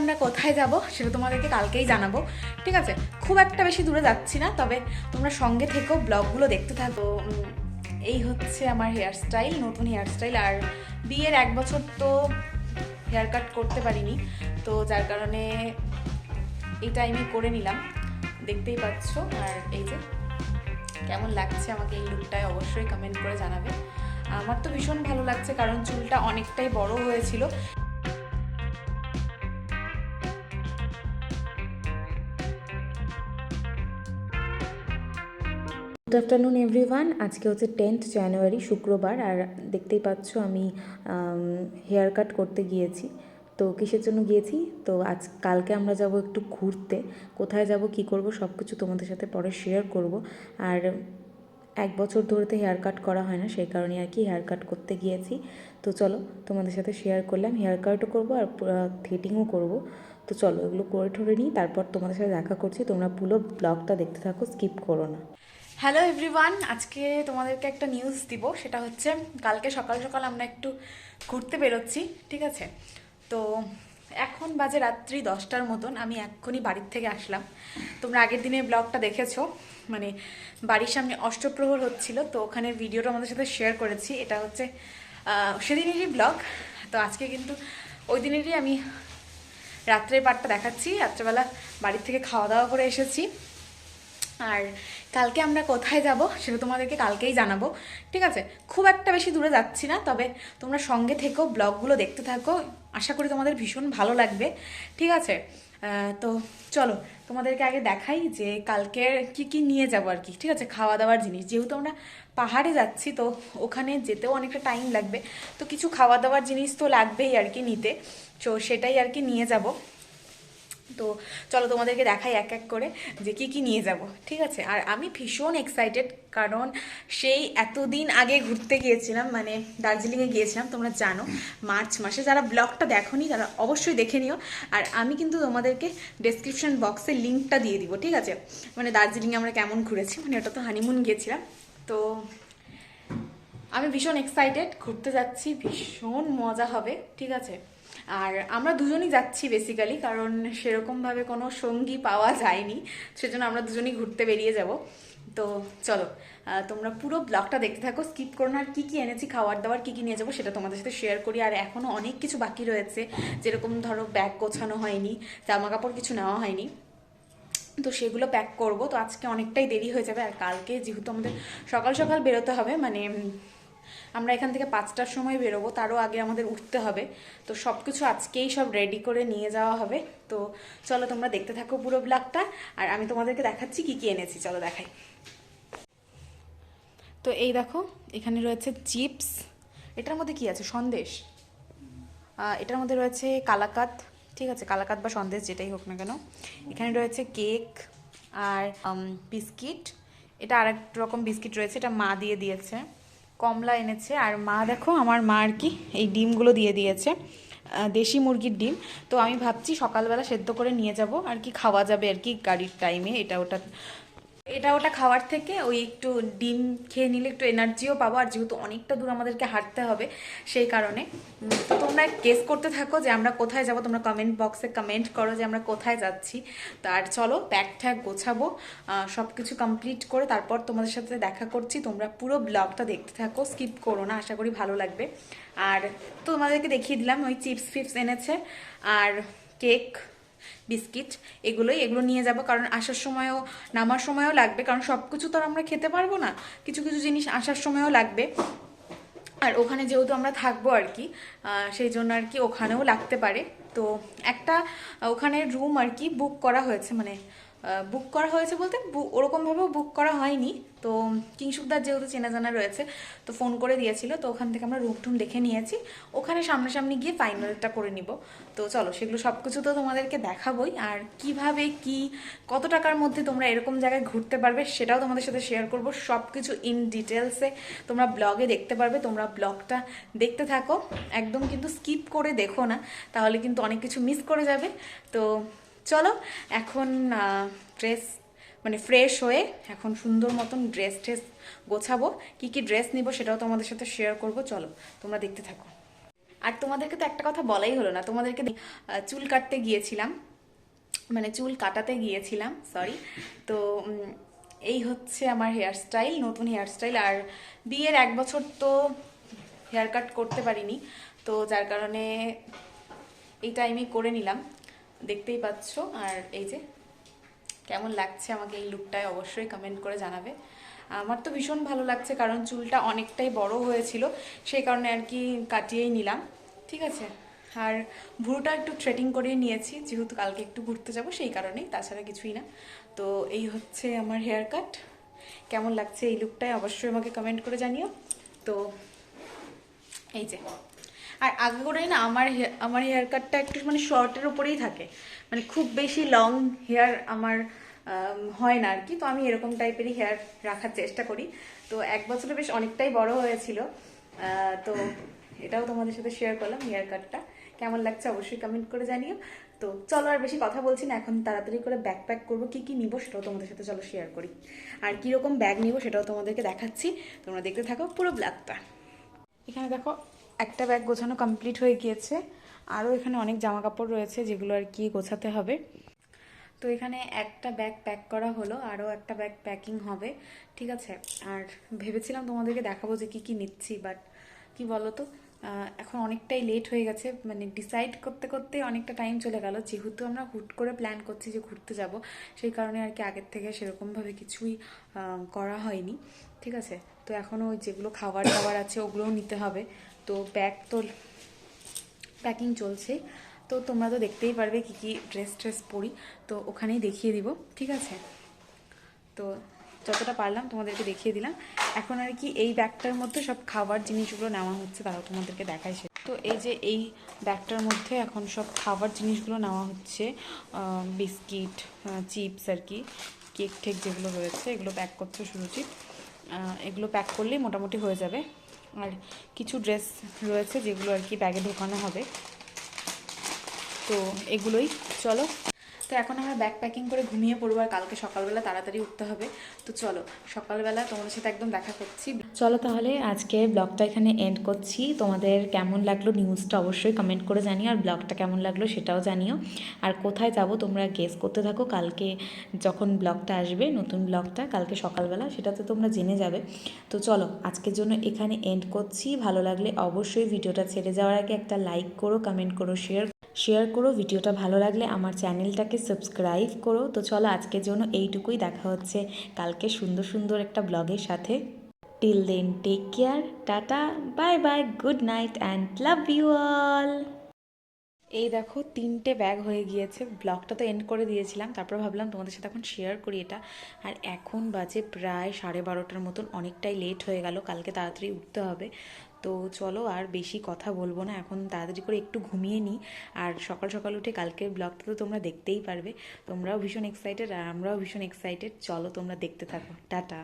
আমরা কোথায় যাব সেটা তোমাদেরকে কালকেই জানাবো, ঠিক আছে? খুব একটা বেশি দূরে যাচ্ছি না, তবে তোমরা সঙ্গে থেকেও ব্লগগুলো দেখতে থাকো। এই হচ্ছে আমার হেয়ারস্টাইল, নতুন হেয়ারস্টাইল। আর বিয়ের 1 বছর তো হেয়ার কাট করতে পারিনি, তো যার কারণে এই টাইমে করে নিলাম, দেখতেই পাচ্ছ। আর এই যে কেমন লাগছে আমাকে এই লুকটায় অবশ্যই কমেন্ট করে জানাবে। আমার তো ভীষণ ভালো লাগছে, কারণ চুলটা অনেকটাই বড় হয়েছিল। Good afternoon everyone. আজকে হচ্ছে 10th জানুয়ারি, শুক্রবার। আর দেখতেই পাচ্ছ আমি হেয়ার কাট করতে গিয়েছি। তো কিসের জন্য গিয়েছি, তো কালকে আমরা যাব একটু ঘুরতে। কোথায় যাব, কি করব, সব কিছু তোমাদের সাথে পরে শেয়ার করব। আর 1 বছর ধরে তো হেয়ার কাট করা হয় না, সেই কারণে আর কি হেয়ার কাট করতে গিয়েছি। তো চলো তোমাদের সাথে শেয়ার করলাম, হেয়ার কাটও করবো আর থ্রেডিংও করব। তো চলো এগুলো করে ঠরে নিই, তারপর তোমাদের সাথে দেখা করছি। তোমরা পুরো ব্লগটা দেখতে থাকো, স্কিপ করো না। হ্যালো এভরিওয়ান, আজকে তোমাদেরকে একটা নিউজ দিব। সেটা হচ্ছে কালকে সকাল সকাল আমরা একটু ঘুরতে বেরোচ্ছি, ঠিক আছে? তো এখন বাজে রাত্রি 10টার মতন, আমি এক্ষুনি বাড়ির থেকে আসলাম। তোমরা আগের দিনের ব্লগটা দেখেছো, মানে বাড়ির সামনে অষ্টপ্রহর হচ্ছিল, তো ওখানে ভিডিওটা আমাদের সাথে শেয়ার করেছি। এটা হচ্ছে সেদিনেরই ব্লগ। তো আজকে কিন্তু ওই দিনেরই আমি রাত্রের পার্টটা দেখাচ্ছি। রাত্রেবেলা বাড়ির থেকে খাওয়া দাওয়া করে এসেছি। আর কালকে আমরা কোথায় যাব সেটা তোমাদেরকে কালকেই জানাবো, ঠিক আছে? খুব একটা বেশি দূরে যাচ্ছি না, তবে তোমরা সঙ্গে থেকেও ব্লগগুলো দেখতে থাকো। আশা করি তোমাদের ভীষণ ভালো লাগবে, ঠিক আছে? তো চলো তোমাদেরকে আগে দেখাই যে কালকে কি কি নিয়ে যাবো আর কি, ঠিক আছে? খাওয়া দাওয়ার জিনিস, যেহেতু আমরা পাহাড়ে যাচ্ছি, তো ওখানে যেতেও অনেকটা টাইম লাগবে, তো কিছু খাওয়া দাওয়ার জিনিস তো লাগবেই আর কি নিতে। তো সেটাই আর কি নিয়ে যাব। তো চলো তোমাদেরকে দেখাই এক এক করে যে কি কি নিয়ে যাব, ঠিক আছে? আর আমি ভীষণ এক্সাইটেড, কারণ সেই এতদিন আগে ঘুরতে গিয়েছিলাম, মানে দার্জিলিংয়ে গিয়েছিলাম, তোমরা জানো, মার্চ মাসে। যারা ব্লগটা দেখোনি তারা অবশ্যই দেখে নিও। আর আমি কিন্তু তোমাদেরকে ডেসক্রিপশন বক্সে লিঙ্কটা দিয়ে দিব, ঠিক আছে? মানে দার্জিলিংয়ে আমরা কেমন ঘুরেছি, মানে ওটা তো হানিমুন গিয়েছিলাম। তো আমি ভীষণ এক্সাইটেড, ঘুরতে যাচ্ছি, ভীষণ মজা হবে, ঠিক আছে? আর আমরা দুজনই যাচ্ছি বেসিক্যালি, কারণ সেরকমভাবে কোনো সঙ্গী পাওয়া যায়নি, সেজন্য আমরা দুজনই ঘুরতে বেরিয়ে যাব। তো চলো তোমরা পুরো ব্লগটা দেখতে থাকো, স্কিপ করো না। আর কী কী এনেছি, খাওয়ার দাওয়ার কী কী নিয়ে যাবো সেটা তোমাদের সাথে শেয়ার করি। আর এখনও অনেক কিছু বাকি রয়েছে, যেরকম ধরো ব্যাগ গোছানো হয়নি, জামা কাপড় কিছু নেওয়া হয়নি, তো সেগুলো প্যাক করব। তো আজকে অনেকটাই দেরি হয়ে যাবে। আর কালকে যেহেতু আমাদের সকাল সকাল বেরোতে হবে, মানে আমরা এখান থেকে 5টার সময় বেরোবো, তারও আগে আমাদের উঠতে হবে। তো সব কিছু আজকেই সব রেডি করে নিয়ে যাওয়া হবে। তো চলো তোমরা দেখতে থাকো পুরো ব্লগটা, আর আমি তোমাদেরকে দেখাচ্ছি কি কি এনেছি, চলো দেখাই। তো এই দেখো, এখানে রয়েছে চিপস। এটার মধ্যে কি আছে, সন্দেশ। এটার মধ্যে রয়েছে কালাকাত, ঠিক আছে? কালাকাত বা সন্দেশ যেটাই হোক না কেন। এখানে রয়েছে কেক আর বিস্কিট। এটা আরেক রকম বিস্কিট রয়েছে, এটা মা দিয়ে দিয়েছে। কমলা এনেছে। আর মা দেখো, আমার মা আর কি এই ডিমগুলো দিয়ে দিয়েছে, দেশি মুরগির ডিম। তো আমি ভাবছি সকালবেলা সেদ্ধ করে নিয়ে যাব আর কি, খাওয়া যাবে আর কি গাড়ির টাইমে। এটা ওটা খাওয়ার থেকে ওই একটু ডিম খেয়ে নিলে একটু এনার্জিও পাবো। আর যেহেতু অনেকটা দূর আমাদেরকে হাঁটতে হবে, সেই কারণে। তো তোমরা গেস করতে থাকো যে আমরা কোথায় যাব, তোমরা কমেন্ট বক্সে কমেন্ট করো যে আমরা কোথায় যাচ্ছি। তো আর চলো ব্যাগ ট্যাগ গোছাবো, সব কিছু কমপ্লিট করে তারপর তোমাদের সাথে দেখা করছি। তোমরা পুরো ব্লগটা দেখতে থাকো, স্কিপ করো না, আশা করি ভালো লাগবে। আর তোমাদেরকে দেখিয়ে দিলাম, ওই চিপস ফিপস এনেছে আর কেক, বিস্কিট, এগুলো নিয়ে যাব। কারণ আসার সময়ও নামার সময়ও লাগবে, কারণ সব কিছু তো আর আমরা খেতে পারবো না, কিছু কিছু জিনিস আসার সময়ও লাগবে। আর ওখানে যেহেতু আমরা থাকবো আর কি, সেই জন্য আর কি ওখানেও লাগতে পারে। তো একটা ওখানে রুম আর কি বুক করা হয়েছে, মানে বুক করা হয়েছে বলতে ওরকমভাবেও বুক করা হয়নি। তো কিংশুকদার যেহেতু চেনা জানা রয়েছে, তো ফোন করে দিয়েছিল, তো ওখান থেকে আমরা রুম টুম দেখে নিয়েছি। ওখানে সামনাসামনি গিয়ে ফাইনালটা করে নিব। তো চলো সেগুলো সব কিছু তো তোমাদেরকে দেখাবোই। আর কিভাবে কি কত টাকার মধ্যে তোমরা এরকম জায়গায় ঘুরতে পারবে সেটাও তোমাদের সাথে শেয়ার করব। সব কিছু ইন ডিটেলসে তোমরা ব্লগে দেখতে পারবে। তোমরা ব্লগটা দেখতে থাকো, একদম কিন্তু স্কিপ করে দেখো না, তাহলে কিন্তু অনেক কিছু মিস করে যাবে। তো চলো এখন ড্রেস, মানে ফ্রেশ হয়ে এখন সুন্দর মতন ড্রেস গোছাবো। কি কি ড্রেস নিব সেটাও তোমাদের সাথে শেয়ার করব, চলো তোমরা দেখতে থাকো। আর তোমাদেরকে তো একটা কথা বলাই হলো না, তোমাদেরকে চুল কাটতে গিয়েছিলাম, মানে চুল কাটাতে গিয়েছিলাম, সরি। তো এই হচ্ছে আমার হেয়ারস্টাইল, নতুন হেয়ারস্টাইল। আর বিয়ের 1 বছর তো হেয়ার কাট করতে পারিনি, তো যার কারণে এই টাইমেই করে নিলাম, দেখতেই পাচ্ছ। আর এই যে কেমন লাগছে আমাকে এই লুকটায় অবশ্যই কমেন্ট করে জানাবে। আমার তো ভীষণ ভালো লাগছে, কারণ চুলটা অনেকটাই বড় হয়েছিল, সেই কারণে আর কি কাটিয়েই নিলাম, ঠিক আছে। আর ভুরুটা একটু থ্রেডিং করিয়ে নিয়েছি, যেহেতু কালকে একটু ঘুরতে যাব সেই কারণেই, তাছাড়া কিছুই না। তো এই হচ্ছে আমার হেয়ার কাট। কেমন লাগছে এই লুকটায় অবশ্যই আমাকে কমেন্ট করে জানিও। তো এই যে, আর আগে করেই না আমার হেয়ার কাটটা একটু মানে শর্টের উপরেই থাকে, মানে খুব বেশি লং হেয়ার আমার হয় না আর কি। তো আমি এরকম টাইপেরই হেয়ার রাখার চেষ্টা করি। তো 1 বছরে বেশ অনেকটাই বড় হয়েছিল। তো এটাও তোমাদের সাথে শেয়ার করলাম হেয়ার কাটটা। কেমন লাগছে অবশ্যই কমেন্ট করে জানিও। তো চলো আর বেশি কথা বলছি না, এখন তাড়াতাড়ি করে ব্যাগ প্যাক করবো। কি কি নিবো সেটাও তোমাদের সাথে চলো শেয়ার করি, আর কীরকম ব্যাগ নিবো সেটাও তোমাদেরকে দেখাচ্ছি। তোমরা দেখতে থাকো পুরো ব্লগটা। এখানে দেখো একটা ব্যাগ গোছানো কমপ্লিট হয়ে গিয়েছে, আরও এখানে অনেক জামা কাপড় রয়েছে যেগুলো আর কি গোছাতে হবে। তো এখানে একটা ব্যাগ প্যাক করা হলো, আরও একটা ব্যাগ প্যাকিং হবে, ঠিক আছে। আর ভেবেছিলাম তোমাদেরকে দেখাবো যে কী কী নিচ্ছি, বাট কি বলো তো, এখন অনেকটাই লেট হয়ে গেছে, মানে ডিসাইড করতে করতে অনেকটা টাইম চলে গেল। যেহেতু আমরা হুট করে প্ল্যান করছি যে ঘুরতে যাব, সেই কারণে আর কি আগের থেকে সেরকমভাবে কিছুই করা হয়নি, ঠিক আছে। তো এখনও ওই যেগুলো খাবার দাবার আছে ওগুলোও নিতে হবে। তো ব্যাগ তো প্যাকিং চলছে, তো তোমরা তো দেখতেই পারবে কী কী ড্রেস পরি, তো ওখানেই দেখিয়ে দিব, ঠিক আছে। তো যতটা পারলাম তোমাদেরকে দেখিয়ে দিলাম। এখন আর কি এই ব্যাগটার মধ্যে সব খাবার জিনিসগুলো নেওয়া হচ্ছে, তারাও তোমাদেরকে দেখাই সে। তো এই যে এই ব্যাগটার মধ্যে এখন সব খাবার জিনিসগুলো নেওয়া হচ্ছে, বিস্কিট, চিপস আর কি, কেক ঠেক যেগুলো রয়েছে এগুলো প্যাক করছে সুরুচি। এগুলো প্যাক করলেই মোটামুটি হয়ে যাবে। আর কিছু ড্রেস রয়েছে যেগুলো আর কি ব্যাগে ঢোকানো হবে, তো এগুলোই। চলো, তো এখন আমরা ব্যাগ প্যাকিং করে ঘুমিয়ে পড়বো, আর কালকে সকালবেলা তাড়াতাড়ি উঠতে হবে। তো চলো সকালবেলা তোমাদের সাথে একদম দেখা করছি। চলো তাহলে আজকের ব্লগটা এখানে এন্ড করছি। তোমাদের কেমন লাগলো নিউজটা অবশ্যই কমেন্ট করে জানিও, আর ব্লগটা কেমন লাগলো সেটাও জানিও। আর কোথায় যাব তোমরা গেস করতে থাকো, কালকে যখন ব্লগটা আসবে, নতুন ব্লগটা কালকে সকালবেলা, সেটা তো তোমরা জেনে যাবে। তো চলো আজকের জন্য এখানে এন্ড করছি। ভালো লাগলে অবশ্যই ভিডিওটা ছেড়ে যাওয়ার আগে একটা লাইক করো, কমেন্ট করো, শেয়ার করো। ভিডিওটা ভালো লাগলে আমার চ্যানেলটাকে সাবস্ক্রাইব করো। তো চলো আজকের জন্য এইটুকুই, দেখা হচ্ছে কালকে সুন্দর সুন্দর একটা ব্লগের সাথে। Till then take care, tata, bye bye, good night and love you all. এই দেখো 3টে ব্যাগ হয়ে গিয়েছে, ব্লগটা তো এন্ড করে দিয়েছিলাম, তারপর ভাবলাম তোমাদের সাথে এখন শেয়ার করি এটা। আর এখন বাজে প্রায় 12:30টার মতন, অনেকটাই লেট হয়ে গেল, কালকে তাড়াতাড়ি উঠতে হবে। তো চলো আর বেশি কথা বলবো না, এখন তাড়াতাড়ি করে একটু ঘুমিয়ে নিই। আর সকাল সকাল উঠে কালকের ব্লগটা তো তোমরা দেখতেই পারবে। তোমরাও ভীষণ এক্সাইটেড আর আমরাও ভীষণ এক্সাইটেড। চলো তোমরা দেখতে থাকো, টাটা।